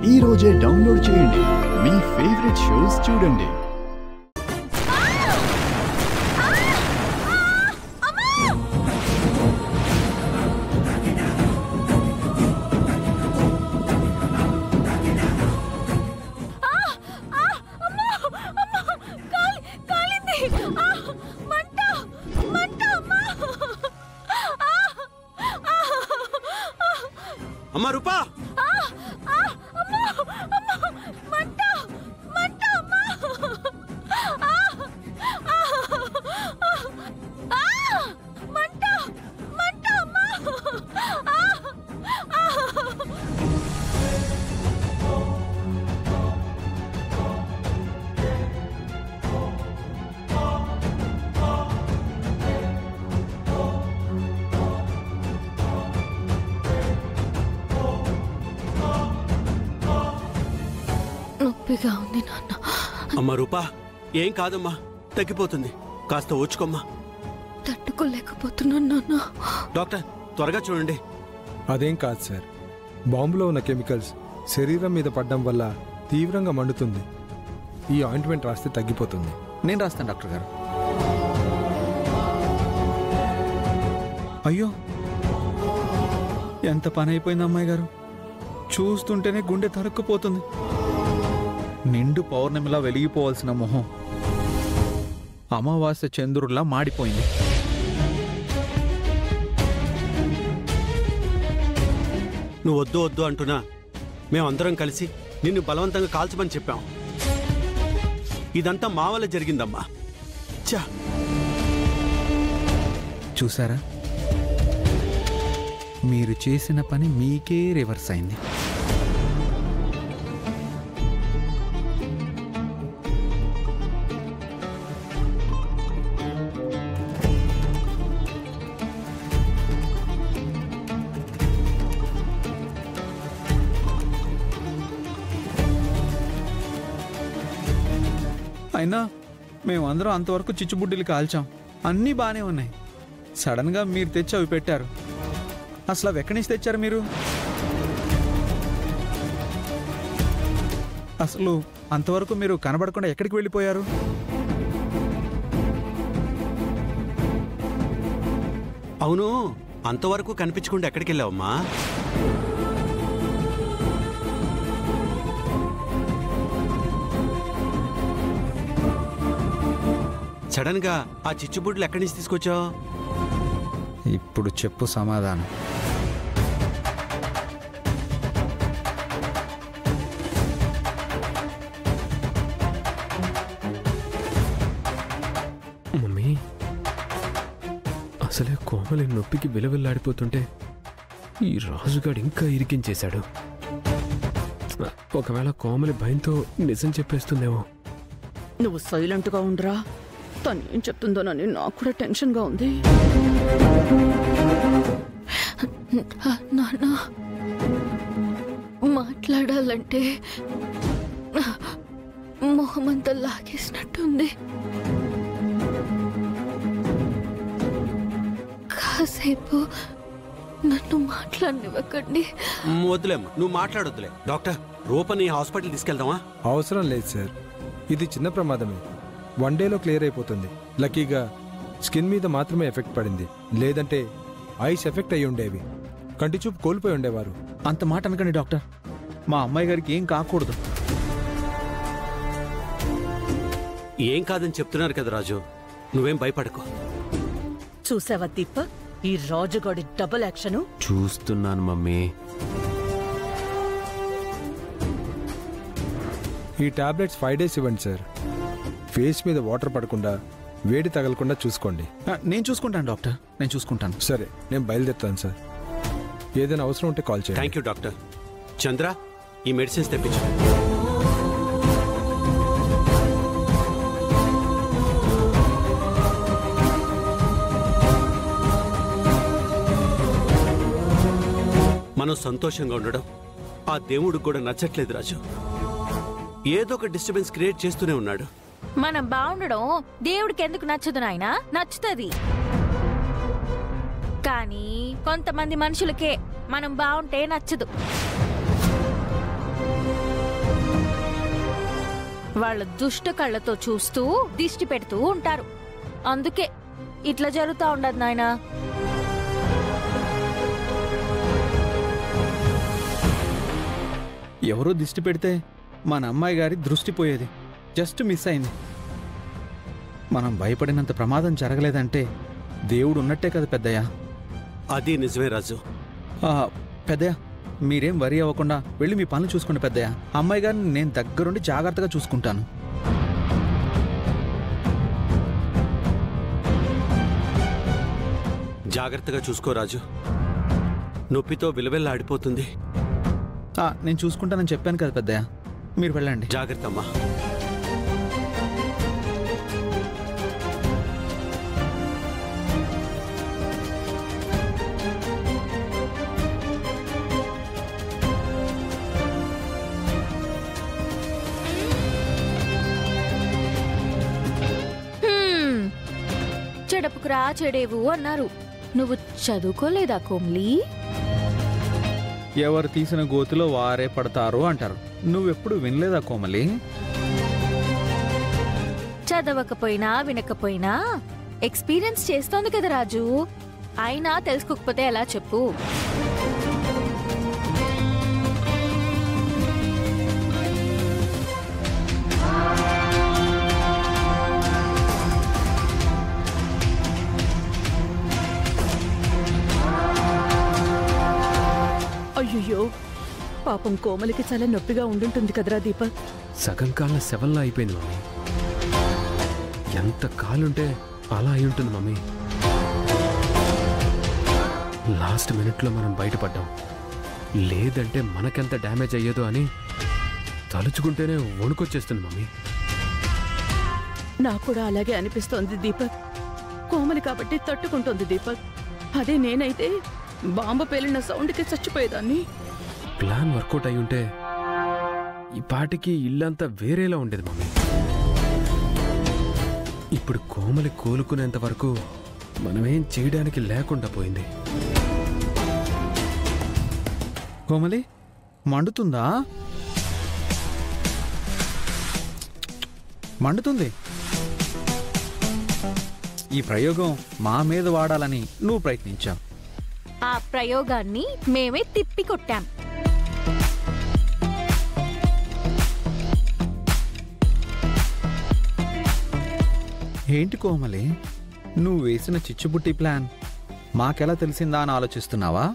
ఈ రోజే డౌన్లోడ్ చేయండి. మీ ఫేవరెట్ షోస్ చూడండి. అమ్మా రూపా, నొప్పిగా ఉంది నాన్న. అమ్మా రూపా, ఏం కాదమ్మా, తగ్గిపోతుంది. కాస్త ఓచుకోమ్మా. తట్టుకోలేకపోతున్నాను నాన్న. డాక్టర్ త్వరగా చూడండి. అదేం కాదు సార్, బాంబులో ఉన్న కెమికల్స్ శరీరం మీద పడడం వల్ల తీవ్రంగా మండుతుంది. ఈ ఆయింట్మెంట్ రాస్తే తగ్గిపోతుంది. నేను రాస్తాను డాక్టర్ గారు. అయ్యో, ఎంత పని అయిపోయింది అమ్మాయి గారు. చూస్తుంటేనే గుండె తరుక్కుపోతుంది. నిండు పౌర్ణమిలా వెలిగిపోవాల్సిన మొహం అమావాస్య చంద్రుడిలా మాడిపోయింది. నువ్వు వద్దు వద్దు అంటున్నా మేమందరం కలిసి నిన్ను బలవంతంగా కాల్చమని చెప్పాం. ఇదంతా మా వల్ల జరిగిందమ్మా. చా, చూసారా, మీరు చేసిన పని మీకే రివర్స్ అయింది. అయినా మేమందరం అంతవరకు చిచ్చుబుడ్డిలు కాల్చాం, అన్నీ బాగానే ఉన్నాయి. సడన్గా మీరు తెచ్చి అవి పెట్టారు. అసలు అవి ఎక్కడి నుంచి తెచ్చారు మీరు? అసలు అంతవరకు మీరు కనబడకుండా ఎక్కడికి వెళ్ళిపోయారు? అవును, అంతవరకు కనిపించకుండా ఎక్కడికి వెళ్ళావమ్మా? సడన్ గా ఆ చిచ్చుబుడ్లు ఎక్కడి నుంచి తీసుకొచ్చావు? ఇప్పుడు చెప్పు సమాధానం. మమ్మీ, అసలే కోమలి నొప్పికి విలవిల్లాడిపోతుంటే ఈ రాజుగాడు ఇంకా ఇరికించేశాడు. ఒకవేళ కోమలి భయంతో నిజం చెప్పేస్తుందేమో. నువ్వు సైలెంట్గా ఉండరా. తను ఏం చెప్తుందోనని నాకు కూడా టెన్షన్గా ఉంది. నాన్న, మాట్లాడాలంటే మొహమంతా లాగేసినట్టుంది. కాసేపు నన్ను మాట్లాడనివ్వకండి. వద్దులేమ్మా, నువ్వు మాట్లాడొద్దులే. Doctor, రూపని hospital తీసుకెళ్దామా? అవసరం లేదు సార్, ఇది చిన్న ప్రమాదమే. 1 డేలో క్లియర్ అయిపోతుంది. లక్కీగా స్కిన్ మీద మాత్రమే ఎఫెక్ట్ పడింది, లేదంటే ఐస్ ఎఫెక్ట్ అయి ఉండేవి. కంటి చూపు కోల్పోయి ఉండేవారు. అంత మాట అనకండి డాక్టర్. మా అమ్మాయి గారికి ఏం కాకూడదు. ఏం కాదని చెప్తున్నారు కదా రాజు, నువ్వేం భయపడకు. చూసావా దీపక్, ఈ రాజుగాడి డబుల్ యాక్షన్. చూస్తున్నాను మమ్మీ. ఈ టాబ్లెట్స్ 5 డేస్ ఇవ్వండి సార్. ఫేస్ మీద వాటర్ పడకుండా, వేడి తగలకుండా చూసుకోండి. నేను చూసుకుంటాను డాక్టర్, నేను చూసుకుంటాను. సరే, నేను బయలుదేరుతాను సార్. ఏదైనా అవసరం ఉంటే కాల్ చేయండి. Thank you doctor. చంద్ర, ఈ మెడిసిన్స్ తెప్పించు. మనం సంతోషంగా ఉండడం ఆ దేవుడికి కూడా నచ్చట్లేదు రాజు. ఏదో ఒక డిస్టర్బెన్స్ క్రియేట్ చేస్తూనే ఉన్నాడు. మనం బాగుండడం దేవుడికి ఎందుకు నచ్చదు నాయనా? నచ్చుతుంది. కానీ కొంతమంది మనుషులకే మనం బాగుంటే నచ్చదు. వాళ్ళ దుష్ట కళ్ళతో చూస్తూ దిష్టి పెడుతూ ఉంటారు. అందుకే ఇట్లా జరుగుతా ఉండదు నాయనా. ఎవరో దిష్టి పెడితే మన అమ్మాయి గారి దృష్టి పోయేది. జస్ట్ మిస్ అయింది. మనం భయపడినంత ప్రమాదం జరగలేదంటే దేవుడు ఉన్నట్టే కదా పెద్దయ్య. అది నిజమే రాజు. పెద్దయ్య, మీరేం వరి అవ్వకుండా వెళ్ళి మీ పనులు చూసుకోండి పెద్దయ్య. అమ్మాయి గారిని నేను దగ్గరుండి జాగ్రత్తగా చూసుకుంటాను. జాగ్రత్తగా చూసుకో రాజు. నొప్పితో విలవెల్లాడిపోతుంది. నేను చూసుకుంటానని చెప్పాను కదా పెద్దయ్య, మీరు వెళ్ళండి. జాగ్రత్త అమ్మా. చెడపుకురా చెడేవు అన్నారు. నువ్వు చదువుకోలేదా కోమ్లీ? ఎవరు తీసిన గోతిలో వారే పడతారు అంటారు. నువ్వెప్పుడు వినలేదా కోమలి? చదవకపోయినా వినకపోయినా ఎక్స్పీరియన్స్ చేస్తోంది కదా రాజు. అయినా తెలుసుకోకపోతే ఎలా చెప్పు? అయ్యో, పాపం కోమలికి చాలా నొప్పిగా ఉండుంటుంది కదరా దీపక్. సగం కాళ్ళ శవంలా అయిపోయింది మమ్మీ. ఎంత కాలుంటే అలా అయి ఉంటుంది మమ్మీ. లాస్ట్ మినిట్లో మనం బయటపడ్డాం. లేదంటే మనకెంత డ్యామేజ్ అయ్యేదో అని తలుచుకుంటేనే వణుకొచ్చేస్తుంది మమ్మీ. నాకు కూడా అలాగే అనిపిస్తోంది దీపక్. కోమలి కాబట్టి తట్టుకుంటోంది దీపక్. అదే నేనైతే బాంబు పేలిన సౌండ్కి చచ్చిపోయేదాన్ని. ప్లాన్ వర్కౌట్ అయి ఉంటే ఈ పాటికి ఇల్లంతా వేరేలా ఉండేది మమ్మీ. ఇప్పుడు కోమలి కోలుకునేంత వరకు మనమేం చేయడానికి లేకుండా పోయింది. కోమలి, మండుతుందా? మండుతుంది. ఈ ప్రయోగం మా మీద వాడాలని నువ్వు ప్రయత్నించావు. ఆ ప్రయోగాన్ని మేమే తిప్పి కొట్టాం. ఏంటి కోమలి, నువ్వు వేసిన చిచ్చుబుట్టి ప్లాన్ మాకెలా తెలిసిందా అని ఆలోచిస్తున్నావా?